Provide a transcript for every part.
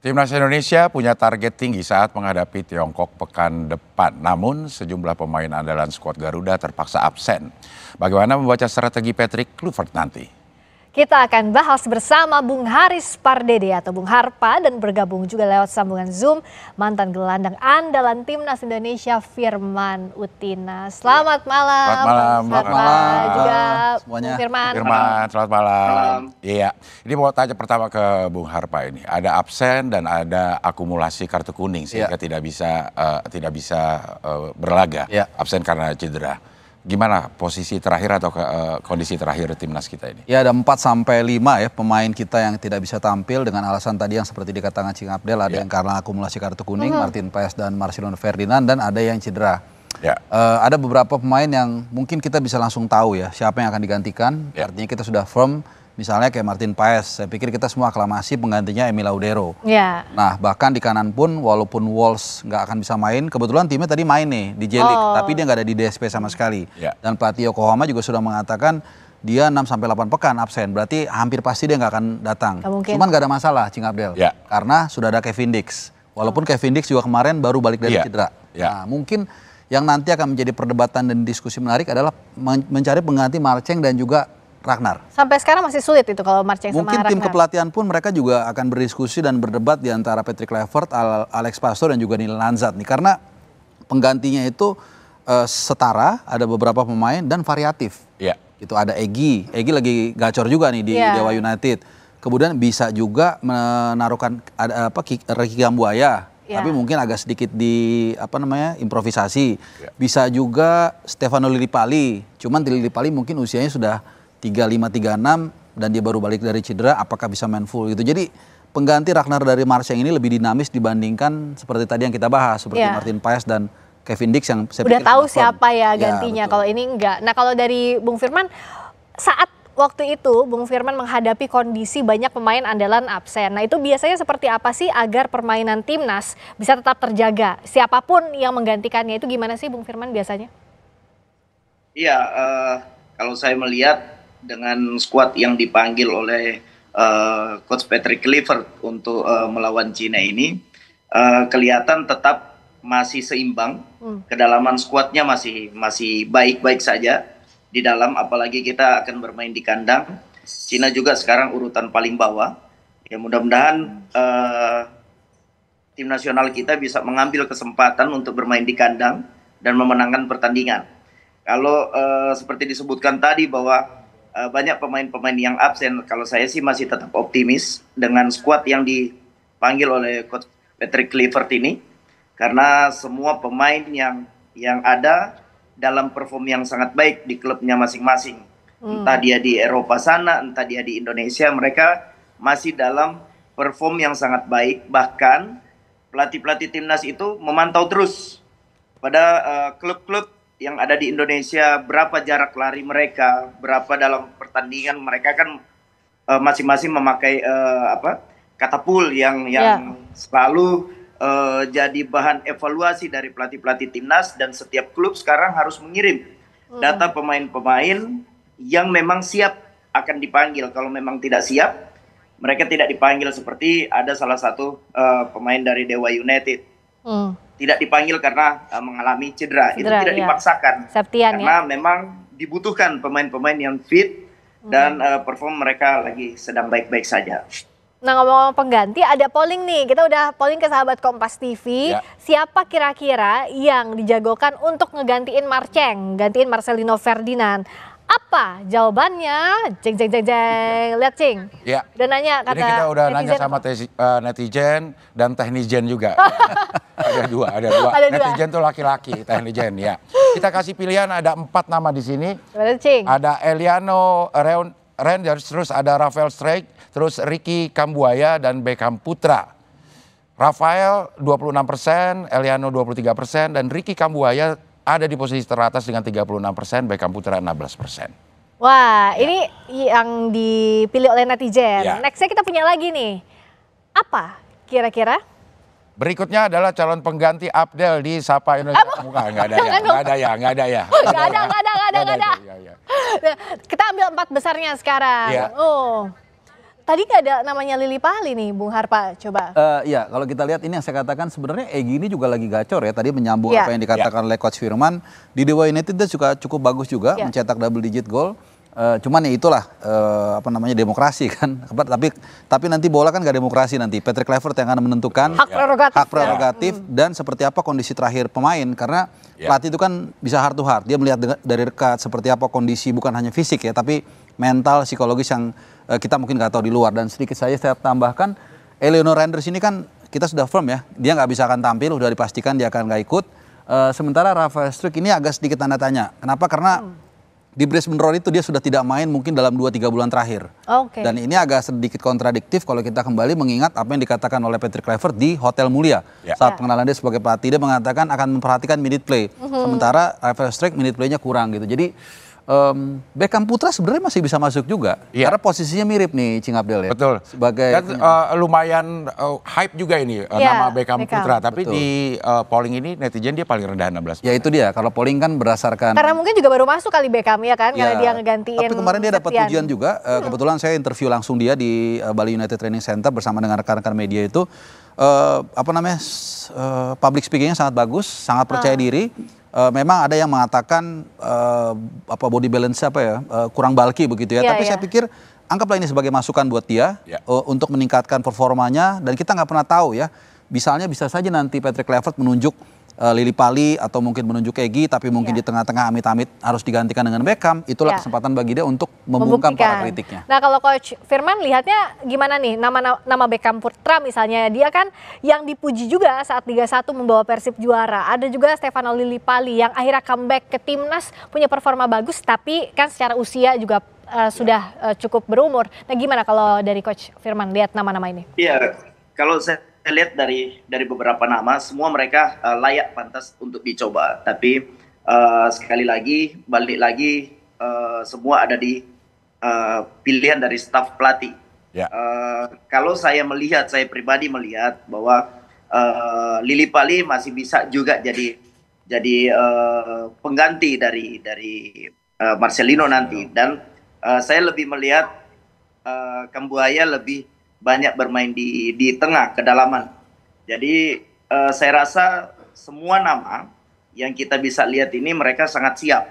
Timnas Indonesia punya target tinggi saat menghadapi Tiongkok pekan depan. Namun sejumlah pemain andalan skuad Garuda terpaksa absen. Bagaimana membaca strategi Patrick Kluivert nanti? Kita akan bahas bersama Bung Haris Pardede atau Bung Harpa dan bergabung juga lewat sambungan Zoom mantan gelandang andalan Timnas Indonesia Firman Utina. Selamat malam. Selamat malam. Selamat malam juga semuanya. Bung Firman. Selamat malam. Iya, ini mau tanya pertama ke Bung Harpa ini. Ada absen dan ada akumulasi kartu kuning sehingga tidak bisa berlaga. Absen karena cedera. Gimana posisi terakhir atau kondisi terakhir timnas kita ini? Ya, ada 4 sampai 5 ya pemain kita yang tidak bisa tampil dengan alasan tadi yang seperti dikatakan Cing Abdel. Ada yang karena akumulasi kartu kuning, Martin Paes dan Marcelino Ferdinand, dan ada yang cedera. Ada beberapa pemain yang mungkin kita bisa langsung tahu ya siapa yang akan digantikan. Artinya kita sudah firm. Misalnya kayak Martin Paes, saya pikir kita semua aklamasi penggantinya Emil Laudero. Nah, bahkan di kanan pun walaupun Wolves nggak akan bisa main, kebetulan timnya tadi main nih di J-League, tapi dia nggak ada di DSP sama sekali. Dan pelatih Yokohama juga sudah mengatakan dia 6-8 pekan absen, berarti hampir pasti dia nggak akan datang. Cuman nggak ada masalah, Cing Abdel, karena sudah ada Kevin Dix. Walaupun Kevin Dix juga kemarin baru balik dari cedera. Nah, mungkin yang nanti akan menjadi perdebatan dan diskusi menarik adalah mencari pengganti Marceng dan juga Ragnar. Sampai sekarang masih sulit itu kalau Marceng sama Ragnar. Mungkin tim kepelatihan pun mereka juga akan berdiskusi dan berdebat di antara Patrick Kluivert, Alex Pastoor dan juga Neil Lanzat nih. Karena penggantinya itu setara, ada beberapa pemain dan variatif. Itu ada Egy lagi gacor juga nih di Dewa United. Kemudian bisa juga menaruhkan Ricky Kambuaya. Tapi mungkin agak sedikit di improvisasi. Bisa juga Stefano Lillipali. Cuman Lillipali mungkin usianya sudah 35-36 dan dia baru balik dari cedera, apakah bisa main full gitu. Jadi pengganti Ragnar dari Marceng ini lebih dinamis dibandingkan seperti tadi yang kita bahas, seperti Martin Paes dan Kevin Dix yang saya udah tahu siapa ya gantinya. Kalau ini enggak. Nah, kalau dari Bung Firman, saat waktu itu Bung Firman menghadapi kondisi banyak pemain andalan absen. Nah, itu biasanya seperti apa sih agar permainan timnas bisa tetap terjaga? Siapapun yang menggantikannya itu gimana sih Bung Firman biasanya? Iya, kalau saya melihat dengan skuad yang dipanggil oleh Coach Patrick Kluivert untuk melawan Cina ini, kelihatan tetap masih seimbang. Kedalaman skuadnya masih baik-baik saja di dalam, apalagi kita akan bermain di kandang. Cina juga sekarang urutan paling bawah. Ya, mudah-mudahan tim nasional kita bisa mengambil kesempatan untuk bermain di kandang dan memenangkan pertandingan. Kalau seperti disebutkan tadi bahwa banyak pemain-pemain yang absen, kalau saya sih masih tetap optimis dengan skuad yang dipanggil oleh Coach Patrick Kluivert ini, karena semua pemain yang ada dalam perform yang sangat baik di klubnya masing-masing. Entah dia di Eropa sana, entah dia di Indonesia, mereka masih dalam perform yang sangat baik. Bahkan pelatih-pelatih timnas itu memantau terus pada klub-klub yang ada di Indonesia, berapa jarak lari mereka, berapa dalam pertandingan mereka kan masing-masing memakai katapul yang selalu jadi bahan evaluasi dari pelatih-pelatih timnas, dan setiap klub sekarang harus mengirim data pemain-pemain yang memang siap akan dipanggil. Kalau memang tidak siap, mereka tidak dipanggil, seperti ada salah satu pemain dari Dewa United. Tidak dipanggil karena mengalami cedera. Itu tidak dipaksakan. Karena memang dibutuhkan pemain-pemain yang fit dan perform mereka lagi sedang baik-baik saja. Nah, ngomong-ngomong pengganti, ada polling nih. Kita udah polling ke sahabat Kompas TV. Siapa kira-kira yang dijagokan untuk ngegantiin Marceng, gantiin Marcelino Ferdinand? Apa jawabannya? Jeng. Lihat, Cing. Udah nanya kata ini kita udah netizen. nanya sama netizen dan teknijen juga. ada dua. Netizen tuh laki-laki, teknijen ya. Kita kasih pilihan, ada 4 nama di sini. Ada Eliano Rangers, terus ada Rafael Strijk, terus Ricky Kambuaya dan Beckham Putra. Rafael 26%, Eliano 23%, dan Ricky Kambuaya ada di posisi teratas dengan 36%, Beckham Putra 16%. Wah, ini yang dipilih oleh netizen. Nextnya kita punya lagi nih. Apa kira-kira? Berikutnya adalah calon pengganti Abdel di Sapa Indonesia. Nggak ada ya. Nggak ada. Kita ambil 4 besarnya sekarang. tadi nggak ada namanya Lily Pali nih, Bung Harpa, coba. Ya, kalau kita lihat ini yang saya katakan sebenarnya Egy ini juga lagi gacor ya. Tadi menyambung apa yang dikatakan oleh Coach Firman. Di Dewa United dia juga cukup bagus juga, mencetak double digit gol. Cuman ya itulah demokrasi kan. Tapi nanti bola kan gak demokrasi nanti. Patrick Kluivert yang akan menentukan hak prerogatif dan seperti apa kondisi terakhir pemain, karena pelatih itu kan bisa heart to heart. Dia melihat dari dekat seperti apa kondisi, bukan hanya fisik ya, tapi mental, psikologis yang kita mungkin nggak tahu di luar. Dan sedikit saja saya tambahkan, Eleanor Renders ini kan kita sudah firm ya, dia nggak bisa akan tampil, udah dipastikan dia akan nggak ikut. Sementara Rafael Struijk ini agak sedikit tanda tanya. Kenapa? Karena di Brisbane Roar itu dia sudah tidak main mungkin dalam 2-3 bulan terakhir. Dan ini agak sedikit kontradiktif kalau kita kembali mengingat apa yang dikatakan oleh Patrick Kluivert di Hotel Mulia. Saat pengenalan dia sebagai pelatih, dia mengatakan akan memperhatikan minute play. Sementara Rafael Struijk minute playnya kurang gitu. Jadi Beckham Putra sebenarnya masih bisa masuk juga. Karena posisinya mirip nih Cing Abdel ya. Betul. Dan lumayan hype juga ini nama Beckham Putra. Tapi di polling ini netizen dia paling rendah 16. Ya itu dia. Kalau polling kan berdasarkan. Karena mungkin juga baru masuk kali Beckham ya kan. Karena dia ngegantiin. Tapi kemarin dia dapat pujian juga. Kebetulan saya interview langsung dia di Bali United Training Center bersama dengan rekan-rekan media itu. Public speakingnya sangat bagus. Sangat percaya diri. Memang ada yang mengatakan body balance kurang bulky begitu ya. Tapi saya pikir anggaplah ini sebagai masukan buat dia untuk meningkatkan performanya, dan kita nggak pernah tahu ya. Misalnya bisa saja nanti Patrick Kluivert menunjuk Lily Pali atau mungkin menunjuk Egy, tapi mungkin di tengah-tengah amit-amit harus digantikan dengan Beckham. Itulah kesempatan bagi dia untuk membungkam para kritiknya. Nah kalau Coach Firman lihatnya gimana nih nama Beckham Putra misalnya, dia kan yang dipuji juga saat Liga 1 membawa Persib juara. Ada juga Stefano Lily Pali yang akhirnya comeback ke timnas, punya performa bagus, tapi kan secara usia juga sudah cukup berumur. Nah gimana kalau dari Coach Firman lihat nama-nama ini? Iya, kalau saya lihat dari beberapa nama, semua mereka layak pantas untuk dicoba. Tapi sekali lagi, balik lagi, semua ada di pilihan dari staf pelatih. Kalau saya pribadi melihat bahwa Lily Pali masih bisa juga jadi pengganti dari Marcelino nanti. Dan saya lebih melihat Kambuaya lebih banyak bermain di tengah kedalaman. Jadi saya rasa semua nama yang kita bisa lihat ini mereka sangat siap,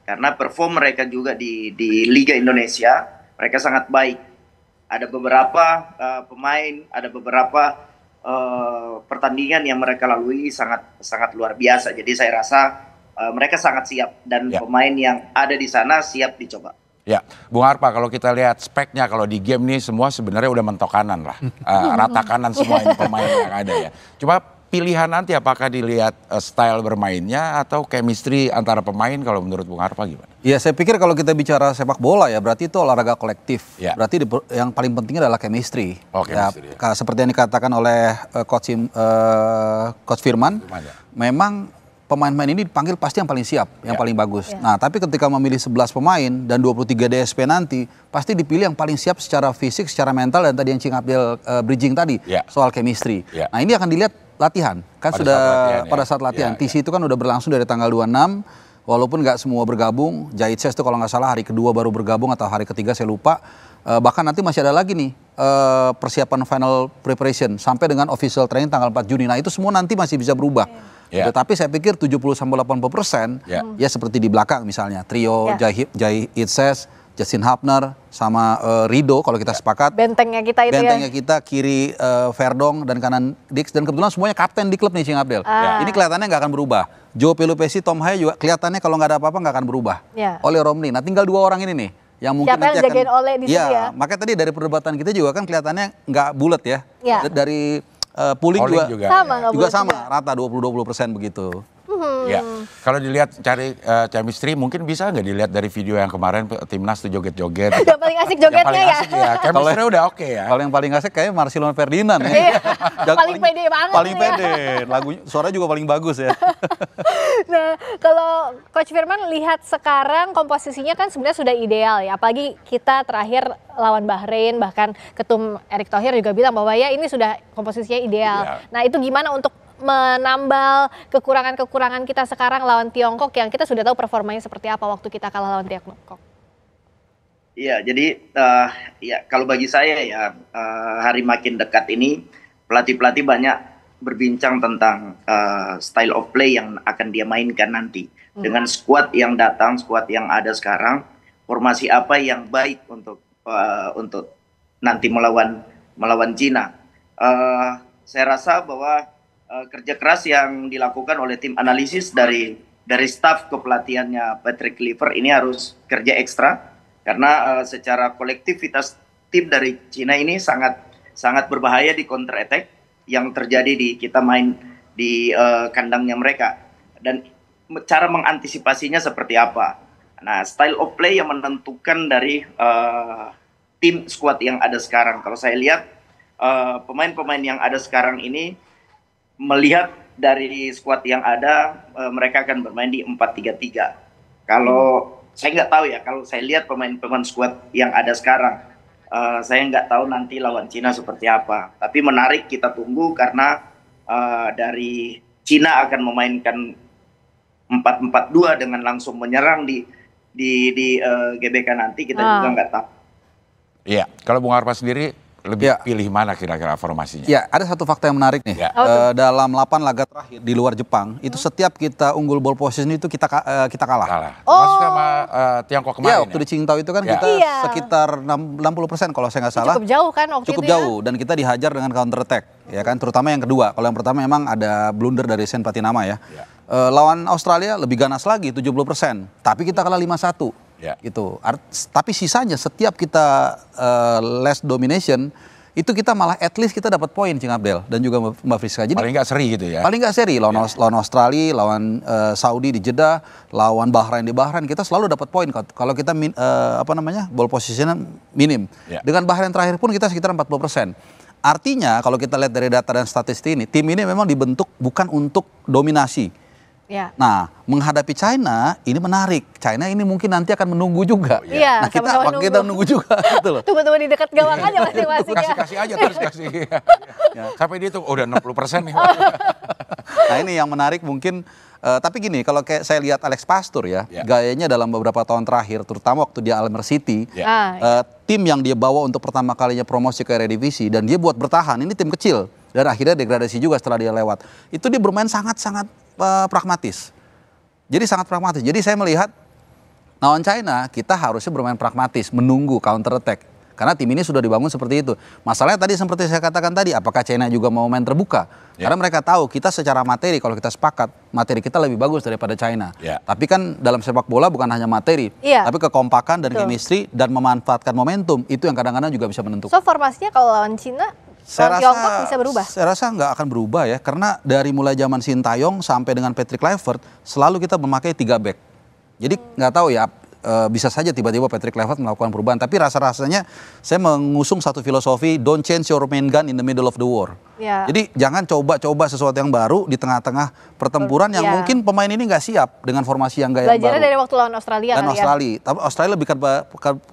karena perform mereka juga di Liga Indonesia mereka sangat baik. Ada beberapa pemain, ada beberapa pertandingan yang mereka lalui sangat luar biasa. Jadi saya rasa mereka sangat siap, dan pemain yang ada di sana siap dicoba. Ya, Bung Harpa, kalau kita lihat speknya kalau di game nih semua sebenarnya udah mentok kanan lah, rata kanan semua ini pemain yang ada ya. Cuma pilihan nanti apakah dilihat style bermainnya atau chemistry antara pemain, kalau menurut Bung Harpa gimana? Ya saya pikir kalau kita bicara sepak bola ya berarti itu olahraga kolektif. Berarti yang paling pentingnya adalah chemistry. Seperti yang dikatakan oleh Coach Firman, memang pemain-pemain ini dipanggil pasti yang paling siap, yang paling bagus. Nah, tapi ketika memilih 11 pemain dan 23 DSP nanti, pasti dipilih yang paling siap secara fisik, secara mental, dan tadi yang Cing Abdel bridging tadi, soal chemistry. Nah, ini akan dilihat latihan. Kan pada saat latihan. TC itu kan udah berlangsung dari tanggal 26, walaupun nggak semua bergabung. Jaitses itu kalau nggak salah hari kedua baru bergabung atau hari ketiga saya lupa. Bahkan nanti masih ada lagi nih persiapan final preparation sampai dengan official training tanggal 4 Juni. Nah, itu semua nanti masih bisa berubah. Tapi saya pikir 70-80% ya seperti di belakang misalnya trio Jaitses, Justin Hapner sama Rido kalau kita sepakat. Bentengnya kita itu kita kiri Verdong dan kanan Dix, dan kebetulan semuanya kapten di klub nih Cing Abdel. Ini kelihatannya nggak akan berubah. Joe Pelupesi, Tom Haye juga kelihatannya kalau nggak ada apa-apa nggak akan berubah. Oleh Romney. Nah tinggal dua orang ini nih yang mungkin nanti akan jagain Oleh di situ ya. Makanya tadi dari perdebatan kita juga kan kelihatannya nggak bulat ya. Dari pooling juga sama rata 20% begitu. Ya, kalau dilihat cari chemistry mungkin bisa nggak dilihat dari video yang kemarin timnas tuh joget-joget. Yang paling asik jogetnya ya. Chemistry udah oke ya. Kalau yang paling asik kayaknya Marcelino Ferdinand ya. Paling pede banget. Paling pede, suaranya juga paling bagus ya. Nah, kalau Coach Firman lihat sekarang komposisinya kan sebenarnya sudah ideal ya. Apalagi kita terakhir lawan Bahrain, bahkan Ketum Erick Thohir juga bilang bahwa ya ini sudah komposisinya ideal. Nah, itu gimana untuk menambal kekurangan-kekurangan kita sekarang lawan Tiongkok yang kita sudah tahu performanya seperti apa waktu kita kalah lawan Tiongkok? Iya, jadi ya kalau bagi saya ya hari makin dekat ini pelatih-pelatih banyak berbincang tentang style of play yang akan dia mainkan nanti dengan skuad yang datang, skuad yang ada sekarang, formasi apa yang baik untuk nanti melawan Cina. Saya rasa bahwa kerja keras yang dilakukan oleh tim analisis dari staf kepelatihannya Patrick Kluivert ini harus kerja ekstra. Karena secara kolektivitas tim dari Cina ini sangat berbahaya di counter attack yang terjadi di kita main di kandangnya mereka, dan cara mengantisipasinya seperti apa. Nah, style of play yang menentukan dari tim squad yang ada sekarang. Kalau saya lihat pemain-pemain yang ada sekarang ini, melihat dari squad yang ada, mereka akan bermain di 4-3-3. Kalau saya nggak tahu ya, kalau saya lihat pemain-pemain skuad yang ada sekarang, saya nggak tahu nanti lawan Cina seperti apa. Tapi menarik, kita tunggu karena dari Cina akan memainkan 4-4-2 dengan langsung menyerang di GBK nanti, kita juga nggak tahu. Iya, kalau Bung Arfa sendiri lebih pilih mana kira-kira formasinya? Ya, ada satu fakta yang menarik nih. Dalam 8 laga terakhir di luar Jepang, itu setiap kita unggul ball possession itu kita kalah. Termasuk sama Tiongkok kemarin. Ya, waktu di Qingdao itu kan kita sekitar 60% kalau saya nggak salah. Cukup jauh kan waktu Cukup itu jauh, dan kita dihajar dengan counter attack, ya kan, terutama yang kedua. Kalau yang pertama memang ada blunder dari Sen Patinama ya. Lawan Australia lebih ganas lagi 70%, tapi kita kalah 5-1. Gitu. Tapi sisanya setiap kita less domination itu kita malah at least kita dapat poin, Cing Abdel dan juga Mbak Friska. Jadi paling nggak seri gitu ya. Paling nggak seri lawan Australia, lawan Saudi di Jeddah, lawan Bahrain di Bahrain, kita selalu dapat poin kalau kita ball position minim. Dengan Bahrain terakhir pun kita sekitar 40%. Artinya kalau kita lihat dari data dan statistik ini, tim ini memang dibentuk bukan untuk dominasi. Nah, menghadapi China ini menarik. China ini mungkin nanti akan menunggu juga. Nah, kita menunggu juga gitu loh. Tunggu-tunggu di dekat gawang aja masing-masing ya. Kasih aja terus kasih. Sampai dia tuh udah 60% nih. Nah, ini yang menarik mungkin. Tapi gini, kalau kayak saya lihat Alex Pastur ya, gayanya dalam beberapa tahun terakhir, terutama waktu dia Almer City, tim yang dia bawa untuk pertama kalinya promosi ke Eredivisie dan dia buat bertahan, ini tim kecil dan akhirnya degradasi juga setelah dia lewat. Itu dia bermain sangat-sangat pragmatis. Jadi sangat pragmatis. Jadi saya melihat lawan China kita harusnya bermain pragmatis, menunggu counter attack. Karena tim ini sudah dibangun seperti itu. Masalahnya tadi seperti saya katakan tadi, apakah China juga mau main terbuka? Karena mereka tahu kita secara materi, kalau kita sepakat, materi kita lebih bagus daripada China. Tapi kan dalam sepak bola bukan hanya materi, tapi kekompakan dan chemistry dan memanfaatkan momentum, itu yang kadang-kadang juga bisa menentukan. So formasinya kalau lawan Cina, Tiongkok bisa berubah? Saya rasa nggak akan berubah ya, karena dari mulai zaman Sintayong sampai dengan Patrick Kluivert, selalu kita memakai 3 back. Jadi nggak tahu ya, bisa saja tiba-tiba Patrick Kluivert melakukan perubahan, tapi rasa-rasanya saya mengusung satu filosofi, don't change your main gun in the middle of the war. Jadi jangan coba-coba sesuatu yang baru di tengah-tengah pertempuran yang mungkin pemain ini nggak siap dengan formasi yang gaya baru. Belajarnya dari waktu lawan Australia dan Australia. Tapi Australia lebih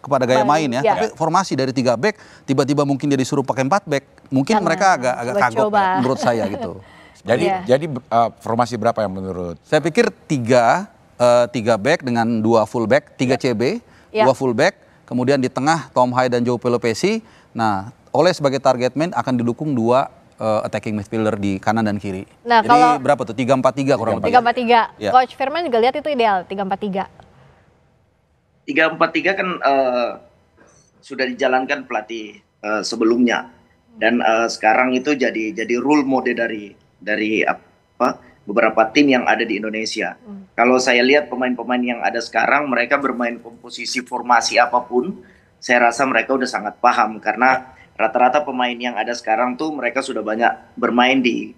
kepada gaya main ya. Tapi formasi dari 3 back, tiba-tiba mungkin dia disuruh pakai 4 back, mungkin mereka agak kagok ya, menurut saya gitu. Jadi formasi berapa yang menurut? Saya pikir 3 back dengan 2 full back, 3 CB, 2 full back, kemudian di tengah Tom Hai dan Joe Pelopesi. Nah, Ole sebagai target man akan didukung 2 attacking midfielder di kanan dan kiri. Nah, jadi kalau berapa tuh? 3-4-3 kurang lebih. 3-4-3. Coach Firman juga lihat itu ideal 3-4-3. 3-4-3 kan sudah dijalankan pelatih sebelumnya, dan sekarang itu jadi rule mode dari beberapa tim yang ada di Indonesia. Kalau saya lihat pemain-pemain yang ada sekarang, mereka bermain komposisi formasi apapun, saya rasa mereka udah sangat paham, karena rata-rata pemain yang ada sekarang tuh mereka sudah banyak bermain di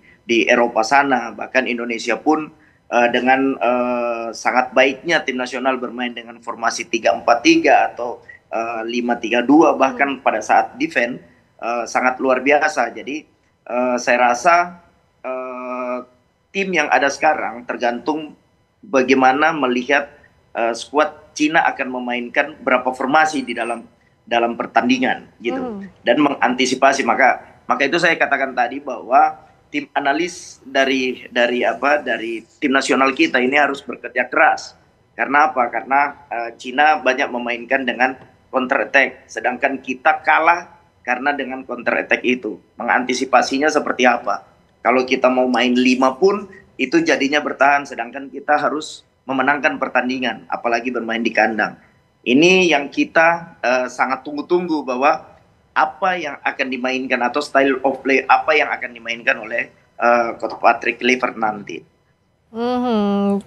Eropa sana. Bahkan Indonesia pun dengan sangat baiknya tim nasional bermain dengan formasi 3-4-3 atau 5-3-2 bahkan pada saat defense sangat luar biasa. Jadi saya rasa tim yang ada sekarang tergantung bagaimana melihat skuad Cina akan memainkan berapa formasi di dalam pertandingan gitu, dan mengantisipasi. Maka itu saya katakan tadi bahwa tim analis dari tim nasional kita ini harus bekerja keras. Karena apa? Karena Cina banyak memainkan dengan counter attack, sedangkan kita kalah karena dengan counter attack itu. Mengantisipasinya seperti apa? Kalau kita mau main 5 pun itu jadinya bertahan, sedangkan kita harus memenangkan pertandingan, apalagi bermain di kandang. Ini yang kita sangat tunggu-tunggu, bahwa apa yang akan dimainkan atau style of play apa yang akan dimainkan oleh Coach Patrick Kluivert nanti.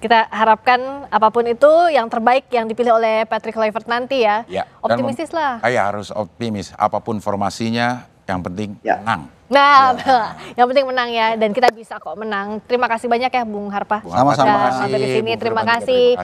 Kita harapkan apapun itu yang terbaik yang dipilih oleh Patrick Kluivert nanti ya. Optimistis lah. Harus optimis, apapun formasinya yang penting menang. Nah, yang penting menang ya, dan kita bisa kok menang. Terima kasih banyak ya Bung Harpa. Sama-sama. Sampai di sini, terima kasih.